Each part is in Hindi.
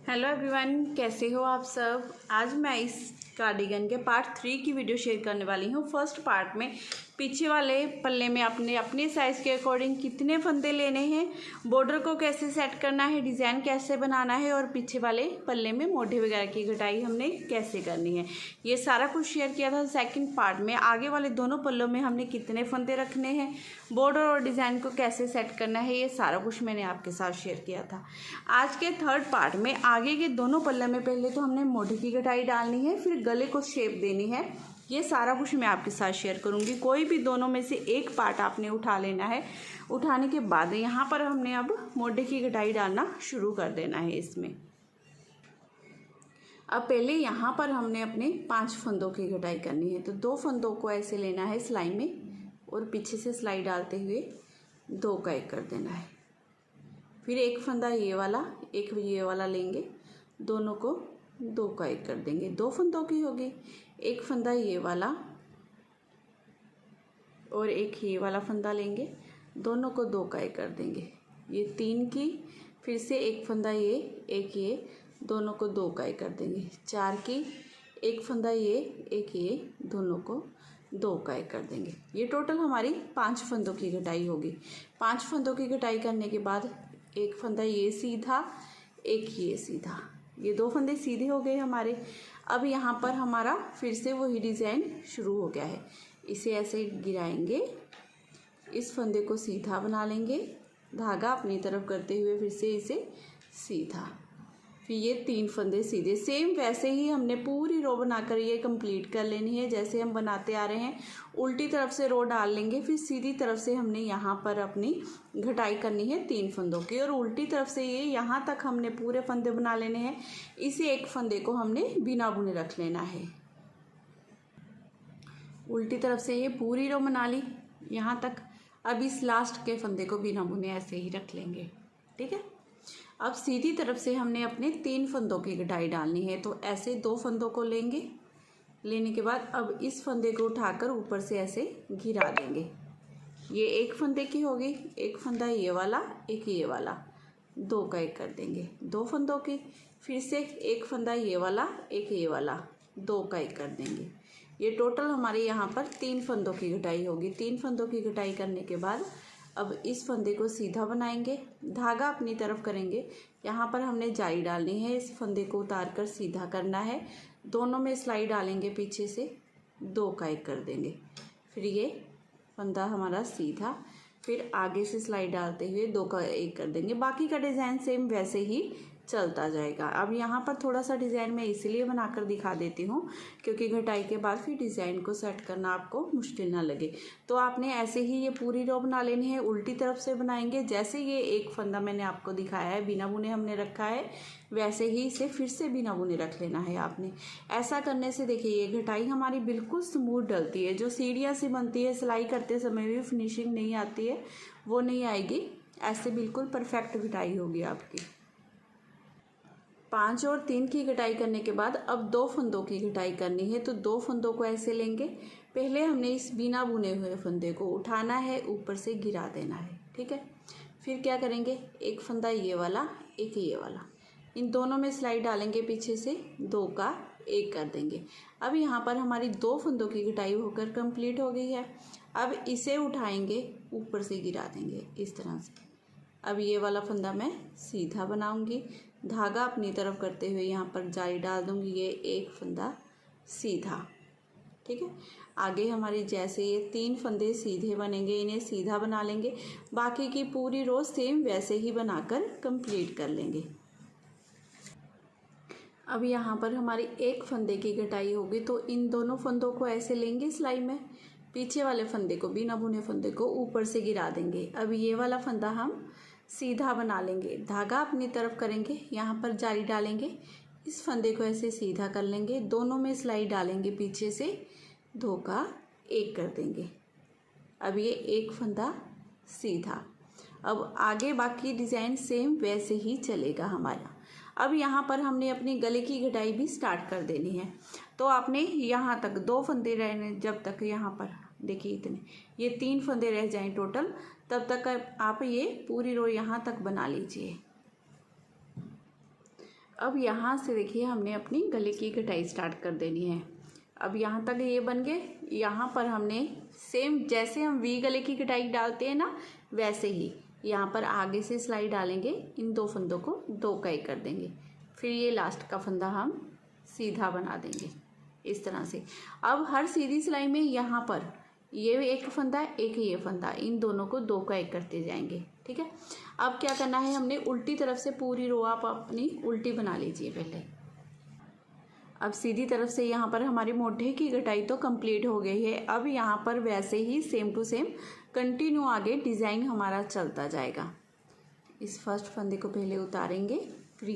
हेलो एवरीवन, कैसे हो आप सब। आज मैं इस कार्डिगन के पार्ट 3 की वीडियो शेयर करने वाली हूँ। फर्स्ट पार्ट में पीछे वाले पल्ले में आपने अपने साइज़ के अकॉर्डिंग कितने फंदे लेने हैं, बॉर्डर को कैसे सेट करना है, डिज़ाइन कैसे बनाना है और पीछे वाले पल्ले में मोढे वगैरह की कटाई हमने कैसे करनी है, ये सारा कुछ शेयर किया था। सेकंड पार्ट में आगे वाले दोनों पल्लों में हमने कितने फंदे रखने हैं, बॉर्डर और डिज़ाइन को कैसे सेट करना है, ये सारा कुछ मैंने आपके साथ शेयर किया था। आज के थर्ड पार्ट में आगे के दोनों पल्ले में पहले तो हमने मोढे की कटाई डालनी है, फिर गले को शेप देनी है। ये सारा कुछ मैं आपके साथ शेयर करूंगी। कोई भी दोनों में से एक पार्ट आपने उठा लेना है। उठाने के बाद यहाँ पर हमने अब मोढे की कटाई डालना शुरू कर देना है इसमें। अब पहले यहाँ पर हमने अपने 5 फंदों की कटाई करनी है, तो 2 फंदों को ऐसे लेना है सिलाई में और पीछे से सिलाई डालते हुए 2 का 1 कर देना है। फिर एक फंदा ये वाला, एक ये वाला लेंगे, दोनों को 2 का 1 कर देंगे। 2 फंदों की होगी। एक फंदा ये वाला और एक ये वाला फंदा लेंगे, दोनों को 2 का 1 कर देंगे। ये 3 की, फिर से एक फंदा ये, एक ये, दोनों को 2 का 1 कर देंगे। 4 की, एक फंदा ये, एक ये, दोनों को 2 का 1 कर देंगे। ये टोटल हमारी 5 फंदों की कटाई होगी। 5 फंदों की कटाई करने के बाद एक फंदा ये सीधा, एक ये सीधा, ये 2 फंदे सीधे हो गए हमारे। अब यहाँ पर हमारा फिर से वही डिज़ाइन शुरू हो गया है। इसे ऐसे गिराएंगे, इस फंदे को सीधा बना लेंगे, धागा अपनी तरफ करते हुए फिर से इसे सीधा, फिर ये 3 फंदे सीधे। सेम वैसे ही हमने पूरी रो बनाकर ये कंप्लीट कर लेनी है जैसे हम बनाते आ रहे हैं। उल्टी तरफ से रो डाल लेंगे, फिर सीधी तरफ से हमने यहाँ पर अपनी घटाई करनी है 3 फंदों की, और उल्टी तरफ से ये यहाँ तक हमने पूरे फंदे बना लेने हैं। इसी एक फंदे को हमने बिना बुने रख लेना है। उल्टी तरफ से ये पूरी रो बना ली यहाँ तक। अब इस लास्ट के फंदे को बिना बुने ऐसे ही रख लेंगे, ठीक है। अब सीधी तरफ से हमने अपने 3 फंदों की कटाई डालनी है, तो ऐसे 2 फंदों को लेंगे। लेने के बाद अब इस फंदे को उठाकर ऊपर से ऐसे घिरा देंगे। ये एक फंदे की होगी, एक फंदा ये वाला, एक ये वाला, 2 का 1 कर देंगे। 2 फंदों की, फिर से एक फंदा ये वाला, एक ये वाला, 2 का 1 कर देंगे। ये टोटल हमारे यहाँ पर 3 फंदों की कटाई होगी। 3 फंदों की कटाई करने के बाद अब इस फंदे को सीधा बनाएंगे, धागा अपनी तरफ करेंगे। यहाँ पर हमने जाली डालनी है, इस फंदे को उतार कर सीधा करना है। दोनों में सिलाई डालेंगे, पीछे से 2 का 1 कर देंगे। फिर ये फंदा हमारा सीधा, फिर आगे से सिलाई डालते हुए 2 का 1 कर देंगे। बाकी का डिज़ाइन सेम वैसे ही चलता जाएगा। अब यहाँ पर थोड़ा सा डिज़ाइन मैं इसलिए बनाकर दिखा देती हूँ क्योंकि घटाई के बाद फिर डिज़ाइन को सेट करना आपको मुश्किल ना लगे। तो आपने ऐसे ही ये पूरी रो बना लेनी है। उल्टी तरफ से बनाएंगे, जैसे ये एक फंदा मैंने आपको दिखाया है बिना बुने हमने रखा है, वैसे ही इसे फिर से बिना बुने रख लेना है आपने। ऐसा करने से देखिए ये घटाई हमारी बिल्कुल स्मूथ डलती है। जो सीढ़ियाँ सी बनती है सिलाई करते समय भी फिनिशिंग नहीं आती है, वो नहीं आएगी। ऐसे बिल्कुल परफेक्ट घटाई होगी आपकी। 5 और 3 की कटाई करने के बाद अब 2 फंदों की कटाई करनी है, तो 2 फंदों को ऐसे लेंगे। पहले हमने इस बिना बुने हुए फंदे को उठाना है, ऊपर से गिरा देना है, ठीक है। फिर क्या करेंगे, एक फंदा ये वाला, एक ये वाला, इन दोनों में सिलाई डालेंगे, पीछे से 2 का 1 कर देंगे। अब यहाँ पर हमारी 2 फंदों की कटाई होकर कंप्लीट हो गई है। अब इसे उठाएंगे, ऊपर से गिरा देंगे इस तरह से। अब ये वाला फंदा मैं सीधा बनाऊंगी, धागा अपनी तरफ करते हुए यहाँ पर जाली डाल दूंगी। ये एक फंदा सीधा, ठीक है। आगे हमारी जैसे ये 3 फंदे सीधे बनेंगे, इन्हें सीधा बना लेंगे। बाकी की पूरी रो सेम वैसे ही बनाकर कंप्लीट कर लेंगे। अब यहाँ पर हमारी एक फंदे की कटाई होगी, तो इन दोनों फंदों को ऐसे लेंगे सिलाई में, पीछे वाले फंदे को, बिना बुने फंदे को ऊपर से गिरा देंगे। अब ये वाला फंदा हम सीधा बना लेंगे, धागा अपनी तरफ करेंगे, यहाँ पर जाली डालेंगे, इस फंदे को ऐसे सीधा कर लेंगे, दोनों में सिलाई डालेंगे, पीछे से 2 का 1 कर देंगे। अब ये एक फंदा सीधा। अब आगे बाकी डिज़ाइन सेम वैसे ही चलेगा हमारा। अब यहाँ पर हमने अपने गले की कटाई भी स्टार्ट कर देनी है, तो आपने यहाँ तक 2 फंदे रहने, जब तक यहाँ पर देखिए इतने, ये 3 फंदे रह जाएं टोटल, तब तक आप ये पूरी रो यहाँ तक बना लीजिए। अब यहाँ से देखिए हमने अपनी गले की कटाई स्टार्ट कर देनी है। अब यहाँ तक ये बन गए। यहाँ पर हमने सेम जैसे हम वी गले की कटाई डालते हैं ना, वैसे ही यहाँ पर आगे से सिलाई डालेंगे। इन दो फंदों को दो का एक कर देंगे, फिर ये लास्ट का फंदा हम सीधा बना देंगे इस तरह से। अब हर सीधी सिलाई में यहाँ पर ये एक फंदा एक ये फंदा, इन दोनों को दो का एक करते जाएंगे। ठीक है। अब क्या करना है, हमने उल्टी तरफ से पूरी रो आप अपनी उल्टी बना लीजिए पहले। अब सीधी तरफ से यहाँ पर हमारी मोढे की कटाई तो कंप्लीट हो गई है। अब यहाँ पर वैसे ही सेम टू सेम कंटिन्यू आगे डिज़ाइन हमारा चलता जाएगा। इस फर्स्ट फंदे को पहले उतारेंगे, फिर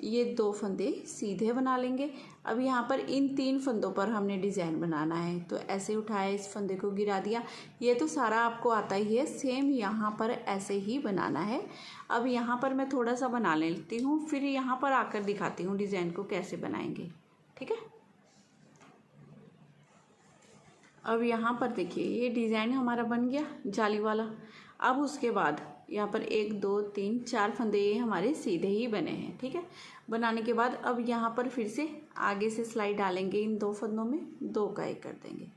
ये दो फंदे सीधे बना लेंगे। अब यहाँ पर इन तीन फंदों पर हमने डिज़ाइन बनाना है, तो ऐसे उठाया, इस फंदे को गिरा दिया। ये तो सारा आपको आता ही है, सेम यहाँ पर ऐसे ही बनाना है। अब यहाँ पर मैं थोड़ा सा बना लेती हूँ, फिर यहाँ पर आकर दिखाती हूँ डिज़ाइन को कैसे बनाएंगे। ठीक है। अब यहाँ पर देखिए ये डिज़ाइन हमारा बन गया जाली वाला। अब उसके बाद यहाँ पर 1 2 3 4 फंदे ये हमारे सीधे ही बने हैं। ठीक है। बनाने के बाद अब यहाँ पर फिर से आगे से सिलाई डालेंगे, इन दो फंदों में दो का एक कर देंगे।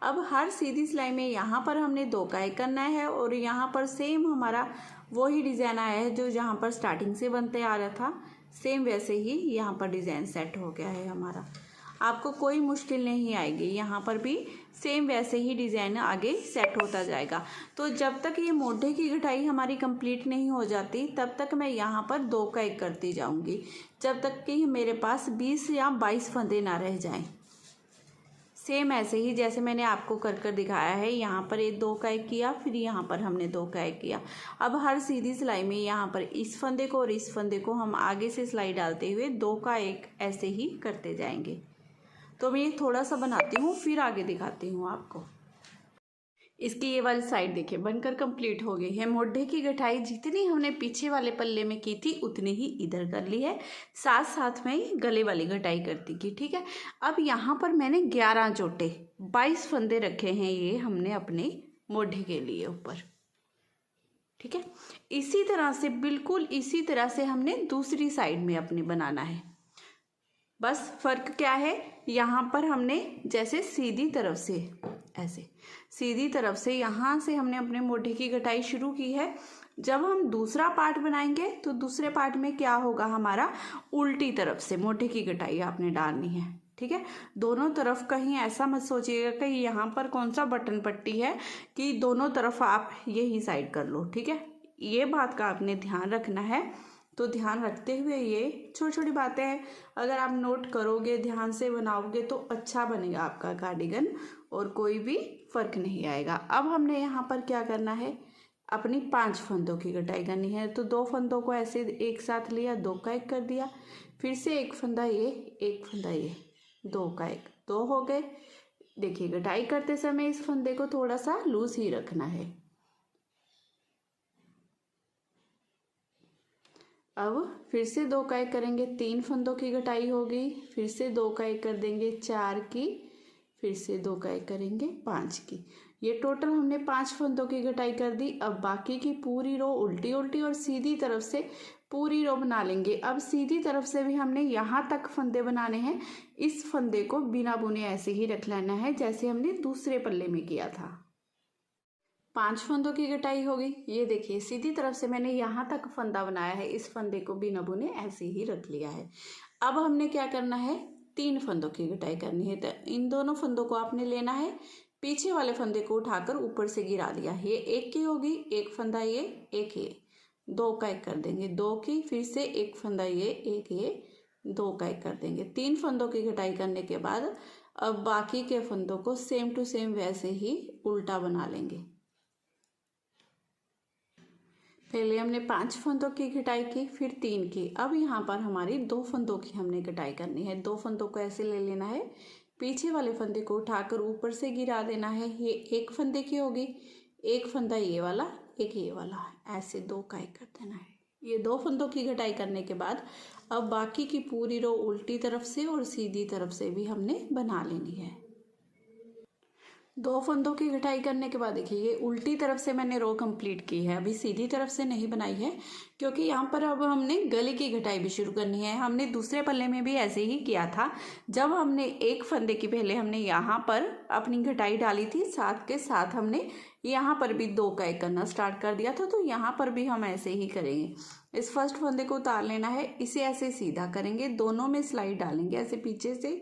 अब हर सीधी सिलाई में यहाँ पर हमने दो का एक करना है, और यहाँ पर सेम हमारा वही डिज़ाइन आया है जो जहाँ पर स्टार्टिंग से बनते आ रहा था, सेम वैसे ही यहाँ पर डिज़ाइन सेट हो गया है हमारा। आपको कोई मुश्किल नहीं आएगी, यहाँ पर भी सेम वैसे ही डिज़ाइन आगे सेट होता जाएगा। तो जब तक ये मोढे की कटाई हमारी कंप्लीट नहीं हो जाती, तब तक मैं यहाँ पर दो का एक करती जाऊँगी, जब तक कि मेरे पास 20 या 22 फंदे ना रह जाएं। सेम ऐसे ही जैसे मैंने आपको कर कर दिखाया है। यहाँ पर ये दो का एक किया, फिर यहाँ पर हमने दो का एक किया। अब हर सीधी सिलाई में यहाँ पर इस फंदे को और इस फंदे को हम आगे से सिलाई डालते हुए दो का एक ऐसे ही करते जाएंगे। तो मैं ये थोड़ा सा बनाती हूँ, फिर आगे दिखाती हूँ आपको। इसकी ये वाली साइड देखिए बनकर कंप्लीट हो गई है। मोढे की गठाई जितनी हमने पीछे वाले पल्ले में की थी उतनी ही इधर कर ली है, साथ साथ में गले वाली गठाई करती की। ठीक है। अब यहाँ पर मैंने 11 जोटे 22 फंदे रखे हैं, ये हमने अपने मोढे के लिए ऊपर। ठीक है। इसी तरह से बिल्कुल इसी तरह से हमने दूसरी साइड में अपनी बनाना है। बस फ़र्क क्या है, यहाँ पर हमने जैसे सीधी तरफ से ऐसे सीधी तरफ से यहाँ से हमने अपने मोढे की कटाई शुरू की है। जब हम दूसरा पार्ट बनाएंगे तो दूसरे पार्ट में क्या होगा, हमारा उल्टी तरफ से मोढे की कटाई आपने डालनी है। ठीक है। दोनों तरफ कहीं ऐसा मत सोचिएगा कि यहाँ पर कौन सा बटन पट्टी है कि दोनों तरफ आप यही साइड कर लो। ठीक है। ये बात का आपने ध्यान रखना है। तो ध्यान रखते हुए ये छोटी छोटी बातें हैं, अगर आप नोट करोगे, ध्यान से बनाओगे तो अच्छा बनेगा आपका कार्डिगन और कोई भी फ़र्क नहीं आएगा। अब हमने यहाँ पर क्या करना है, अपनी 5 फंदों की कटाई करनी है। तो 2 फंदों को ऐसे एक साथ लिया, 2 का एक कर दिया, फिर से एक फंदा ये, एक फंदा ये, 2 का एक, 2 हो गए। देखिए कटाई करते समय इस फंदे को थोड़ा सा लूज ही रखना है। अब फिर से 2 का एक करेंगे, 3 फंदों की कटाई होगी, फिर से 2 का एक कर देंगे, 4 की, फिर से 2 का एक करेंगे, 5 की। ये टोटल हमने 5 फंदों की कटाई कर दी। अब बाकी की पूरी रो उल्टी उल्टी और सीधी तरफ से पूरी रो बना लेंगे। अब सीधी तरफ से भी हमने यहाँ तक फंदे बनाने हैं। इस फंदे को बिना बुने ऐसे ही रख लेना है जैसे हमने दूसरे पल्ले में किया था। 5 फंदों की कटाई होगी। ये देखिए सीधी तरफ से मैंने यहाँ तक फंदा बनाया है, इस फंदे को बिना बुने ऐसे ही रख लिया है। अब हमने क्या करना है, 3 फंदों की कटाई करनी है। तो इन दोनों फंदों को आपने लेना है, पीछे वाले फंदे को उठाकर ऊपर से गिरा दिया। ये एक की होगी, एक फंदा ये, एक ये, 2 का एक कर देंगे, 2 की, फिर से एक फंदा ये, एक ये, 2 का एक कर देंगे। 3 फंदों की कटाई करने के बाद अब बाकी के फंदों को सेम टू सेम वैसे ही उल्टा बना लेंगे। पहले हमने 5 फंदों की कटाई की, फिर 3 की। अब यहाँ पर हमारी 2 फंदों की हमने कटाई करनी है। 2 फंदों को ऐसे ले लेना है, पीछे वाले फंदे को उठाकर ऊपर से गिरा देना है। ये एक फंदे की होगी, एक फंदा ये वाला, एक ये वाला, ऐसे 2 का एक कर देना है। ये 2 फंदों की कटाई करने के बाद अब बाकी की पूरी रो उल्टी तरफ से और सीधी तरफ से भी हमने बना लेनी है। दो फंदों की घटाई करने के बाद देखिए ये उल्टी तरफ से मैंने रो कंप्लीट की है, अभी सीधी तरफ से नहीं बनाई है क्योंकि यहाँ पर अब हमने गले की घटाई भी शुरू करनी है। हमने दूसरे पल्ले में भी ऐसे ही किया था, जब हमने एक फंदे की पहले हमने यहाँ पर अपनी घटाई डाली थी, साथ के साथ हमने यहाँ पर भी 2 का 1 करना स्टार्ट कर दिया था, तो यहाँ पर भी हम ऐसे ही करेंगे। इस फर्स्ट फंदे को उतार लेना है, इसे ऐसे सीधा करेंगे, दोनों में सिलाई डालेंगे, ऐसे पीछे से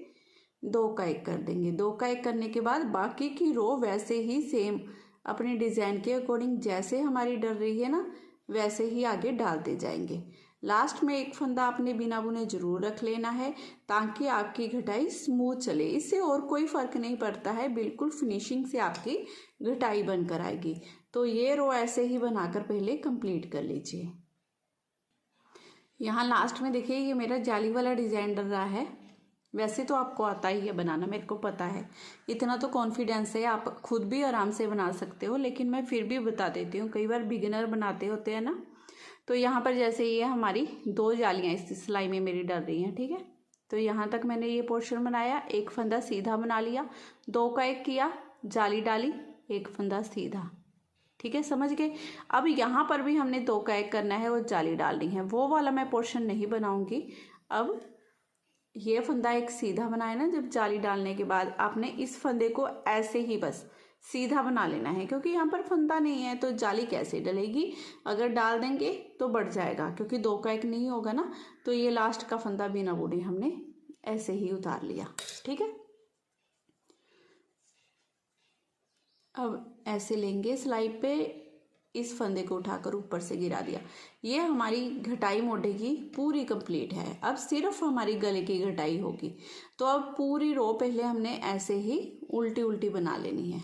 2 का 1 कर देंगे। 2 का 1 करने के बाद बाकी की रो वैसे ही सेम अपने डिज़ाइन के अकॉर्डिंग जैसे हमारी डल रही है ना, वैसे ही आगे डालते जाएंगे। लास्ट में एक फंदा आपने बिना बुने जरूर रख लेना है ताकि आपकी घटाई स्मूथ चले। इससे और कोई फ़र्क नहीं पड़ता है, बिल्कुल फिनिशिंग से आपकी घटाई बनकर आएगी। तो ये रो ऐसे ही बनाकर पहले कंप्लीट कर लीजिए। यहाँ लास्ट में देखिए ये मेरा जाली वाला डिज़ाइन डल रहा है। वैसे तो आपको आता ही है बनाना, मेरे को पता है, इतना तो कॉन्फिडेंस है, आप खुद भी आराम से बना सकते हो, लेकिन मैं फिर भी बता देती हूँ, कई बार बिगिनर बनाते होते हैं ना। तो यहाँ पर जैसे ये हमारी 2 जालियाँ इस सिलाई में मेरी डल रही हैं, ठीक है। तो यहाँ तक मैंने ये पोर्शन बनाया, एक फंदा सीधा बना लिया, 2 का 1 किया, जाली डाली, एक फंदा सीधा, ठीक है, समझ गए। अब यहाँ पर भी हमने 2 का 1 करना है और जाली डालनी है, वो वाला मैं पोर्शन नहीं बनाऊँगी। अब ये फंदा एक सीधा बनाया ना, जब जाली डालने के बाद आपने इस फंदे को ऐसे ही बस सीधा बना लेना है, क्योंकि यहाँ पर फंदा नहीं है तो जाली कैसे डलेगी, अगर डाल देंगे तो बढ़ जाएगा, क्योंकि 2 का 1 नहीं होगा ना। तो ये लास्ट का फंदा बिना बुने हमने ऐसे ही उतार लिया, ठीक है। अब ऐसे लेंगे सिलाई पे, इस फंदे को उठाकर ऊपर से गिरा दिया। ये हमारी घटाई मोढे की पूरी कंप्लीट है। अब सिर्फ हमारी गले की घटाई होगी। तो अब पूरी रो पहले हमने ऐसे ही उल्टी उल्टी बना लेनी है।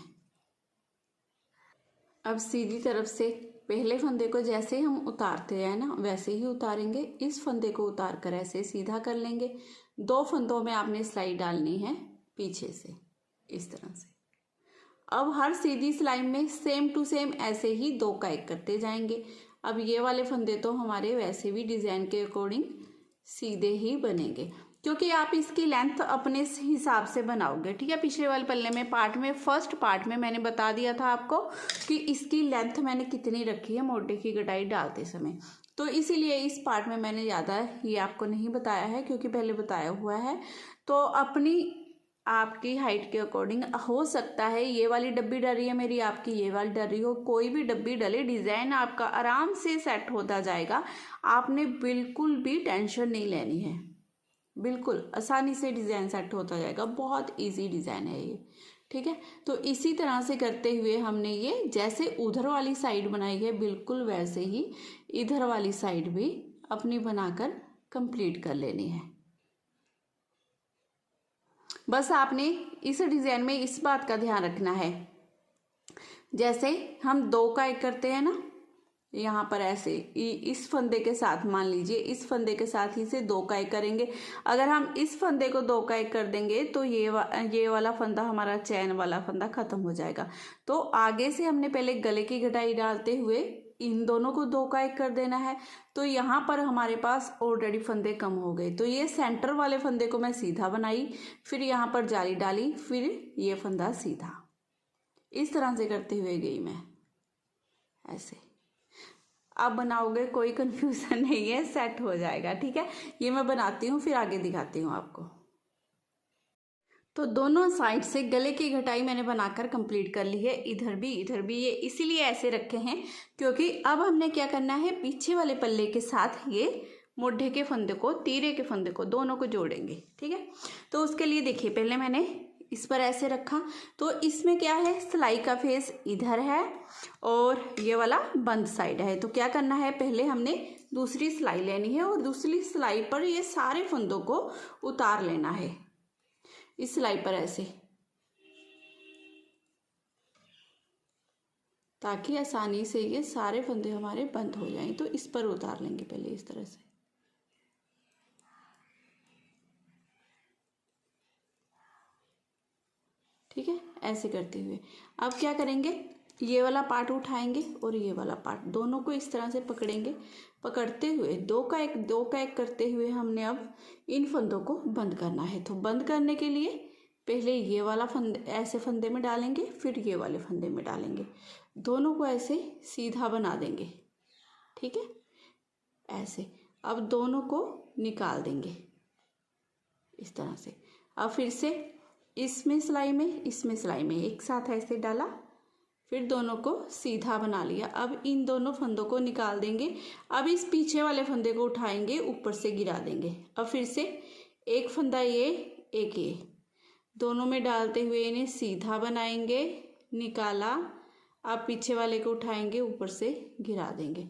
अब सीधी तरफ से पहले फंदे को जैसे हम उतारते हैं ना, वैसे ही उतारेंगे। इस फंदे को उतार कर ऐसे सीधा कर लेंगे। 2 फंदों में आपने सिलाई डालनी है पीछे से, इस तरह से। अब हर सीधी सिलाई में सेम टू सेम ऐसे ही 2 का 1 करते जाएंगे। अब ये वाले फंदे तो हमारे वैसे भी डिज़ाइन के अकॉर्डिंग सीधे ही बनेंगे, क्योंकि आप इसकी लेंथ अपने हिसाब से बनाओगे, ठीक है। पिछले वाले पल्ले में पार्ट में, फर्स्ट पार्ट में मैंने बता दिया था आपको कि इसकी लेंथ मैंने कितनी रखी है मोटे की कटाई डालते समय, तो इसीलिए इस पार्ट में मैंने ज़्यादा ये आपको नहीं बताया है, क्योंकि पहले बताया हुआ है। तो अपनी आपकी हाइट के अकॉर्डिंग हो सकता है ये वाली डब्बी डल रही है मेरी, आपकी ये वाली डल रही हो, कोई भी डब्बी डले, डिज़ाइन आपका आराम से सेट होता जाएगा। आपने बिल्कुल भी टेंशन नहीं लेनी है, बिल्कुल आसानी से डिज़ाइन सेट होता जाएगा। बहुत इजी डिज़ाइन है ये, ठीक है। तो इसी तरह से करते हुए हमने ये जैसे उधर वाली साइड बनाई है, बिल्कुल वैसे ही इधर वाली साइड भी अपनी बनाकर कंप्लीट कर लेनी है। बस आपने इस डिज़ाइन में इस बात का ध्यान रखना है, जैसे हम 2 का 1 करते हैं ना, यहाँ पर ऐसे इस फंदे के साथ, मान लीजिए इस फंदे के साथ ही से 2 का 1 करेंगे। अगर हम इस फंदे को 2 का 1 कर देंगे तो ये वाला फंदा, हमारा चैन वाला फंदा खत्म हो जाएगा। तो आगे से हमने पहले गले की घटाई डालते हुए इन दोनों को 2 का 1 कर देना है। तो यहाँ पर हमारे पास ऑलरेडी फंदे कम हो गए, तो ये सेंटर वाले फंदे को मैं सीधा बनाई, फिर यहाँ पर जाली डाली, फिर ये फंदा सीधा, इस तरह से करते हुए गई मैं ऐसे। आप बनाओगे कोई कंफ्यूजन नहीं है, सेट हो जाएगा, ठीक है। ये मैं बनाती हूँ फिर आगे दिखाती हूँ आपको। तो दोनों साइड से गले की घटाई मैंने बनाकर कंप्लीट कर ली है, इधर भी ये इसीलिए ऐसे रखे हैं क्योंकि अब हमने क्या करना है, पीछे वाले पल्ले के साथ ये मोढे के फंदे को, तीरे के फंदे को, दोनों को जोड़ेंगे, ठीक है। तो उसके लिए देखिए पहले मैंने इस पर ऐसे रखा, तो इसमें क्या है, सिलाई का फेस इधर है और ये वाला बंद साइड है। तो क्या करना है, पहले हमने दूसरी सिलाई लेनी है और दूसरी सिलाई पर ये सारे फंदों को उतार लेना है, इस सिलाई पर ऐसे, ताकि आसानी से ये सारे फंदे हमारे बंद हो जाएं। तो इस पर उतार लेंगे पहले इस तरह से, ठीक है, ऐसे करते हुए। अब क्या करेंगे, ये वाला पार्ट उठाएंगे और ये वाला पार्ट, दोनों को इस तरह से पकड़ेंगे। पकड़ते हुए 2 का 1 करते हुए हमने अब इन फंदों को बंद करना है। तो बंद करने के लिए पहले ये वाला फंदे ऐसे फंदे में डालेंगे, फिर ये वाले फंदे में डालेंगे, दोनों को ऐसे सीधा बना देंगे, ठीक है, ऐसे। अब दोनों को निकाल देंगे इस तरह से। अब फिर से इसमें सिलाई में, इसमें सिलाई में एक साथ ऐसे डाला, फिर दोनों को सीधा बना लिया। अब इन दोनों फंदों को निकाल देंगे। अब इस पीछे वाले फंदे को उठाएंगे, ऊपर से गिरा देंगे। अब फिर से एक फंदा ये, एक ये, दोनों में डालते हुए इन्हें सीधा बनाएंगे, निकाला। अब पीछे वाले को उठाएंगे, ऊपर से गिरा देंगे।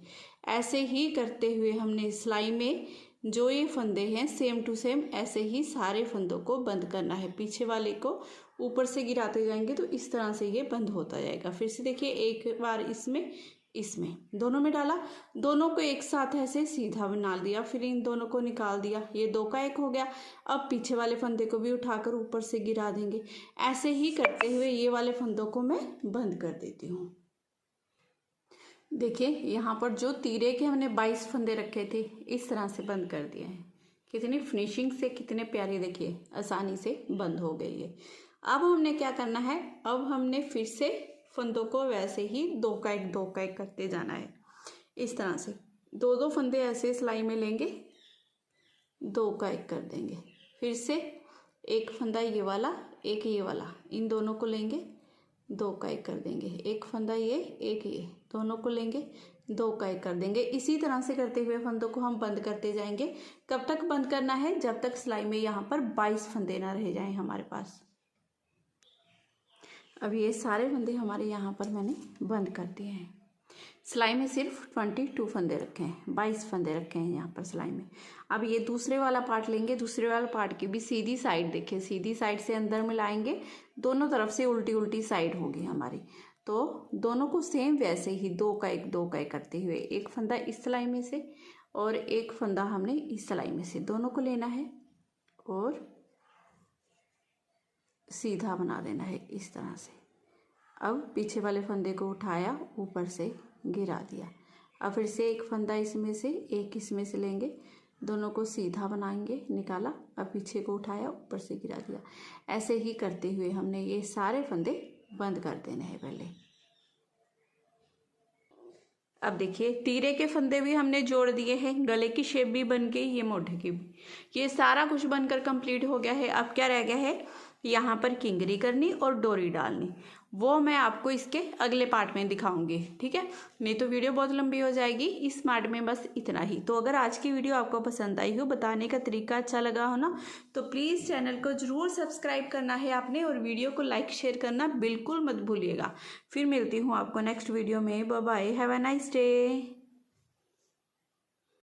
ऐसे ही करते हुए हमने सिलाई में जो ये फंदे हैं सेम टू सेम ऐसे ही सारे फंदों को बंद करना है। पीछे वाले को ऊपर से गिराते जाएंगे तो इस तरह से ये बंद होता जाएगा। फिर से देखिए, एक बार इसमें, इसमें दोनों में डाला, दोनों को एक साथ ऐसे सीधा बना दिया, फिर इन दोनों को निकाल दिया, ये दो का एक हो गया। अब पीछे वाले फंदे को भी उठाकर ऊपर से गिरा देंगे। ऐसे ही करते हुए ये वाले फंदों को मैं बंद कर देती हूँ। देखिए यहाँ पर जो तीरे के हमने 22 फंदे रखे थे, इस तरह से बंद कर दिए हैं। कितनी फिनिशिंग से, कितने प्यारे, देखिए आसानी से बंद हो गई है। अब हमने क्या करना है, अब हमने फिर से फंदों को वैसे ही दो का एक करते जाना है। इस तरह से दो दो फंदे ऐसे सिलाई में लेंगे, दो का एक कर देंगे। फिर से एक फंदा ये वाला, एक ये वाला, इन दोनों को लेंगे, दो का एक कर देंगे। एक फंदा ये, एक ये, दोनों को लेंगे, दो का एक कर देंगे। इसी तरह से करते हुए फंदों को हम बंद करते जाएंगे। कब तक बंद करना है, जब तक सिलाई में यहाँ पर 22 फंदे ना रह जाएं हमारे पास। अब ये सारे फंदे हमारे यहाँ पर मैंने बंद कर दिए हैं। सिलाई में सिर्फ 22 फंदे रखे हैं, 22 फंदे रखे हैं यहाँ पर सिलाई में। अब ये दूसरे वाला पार्ट लेंगे, दूसरे वाला पार्ट की भी सीधी साइड, देखिए सीधी साइड से अंदर मिलाएंगे, दोनों तरफ से उल्टी उल्टी साइड होगी हमारी। तो दोनों को सेम वैसे ही दो का एक करते हुए, एक फंदा इस सिलाई में से और एक फंदा हमने इस सिलाई में से, दोनों को लेना है और सीधा बना देना है इस तरह से। अब पीछे वाले फंदे को उठाया, ऊपर से गिरा दिया। अब फिर से एक फंदा इसमें से, एक इसमें से लेंगे, दोनों को सीधा बनाएंगे, निकाला। अब पीछे को उठाया, ऊपर से गिरा दिया। ऐसे ही करते हुए हमने ये सारे फंदे बंद कर देने हैं पहले। अब देखिए तीरे के फंदे भी हमने जोड़ दिए हैं, गले की शेप भी बन गई, ये मोढे की भी, ये सारा कुछ बनकर कंप्लीट हो गया है। अब क्या रह गया है, यहाँ पर किंगरी करनी और डोरी डालनी, वो मैं आपको इसके अगले पार्ट में दिखाऊंगी, ठीक है, नहीं तो वीडियो बहुत लंबी हो जाएगी। इस पार्ट में बस इतना ही। तो अगर आज की वीडियो आपको पसंद आई हो, बताने का तरीका अच्छा लगा हो ना, तो प्लीज़ चैनल को ज़रूर सब्सक्राइब करना है आपने, और वीडियो को लाइक शेयर करना बिल्कुल मत भूलिएगा। फिर मिलती हूँ आपको नेक्स्ट वीडियो में। Bye bye, have a nice day.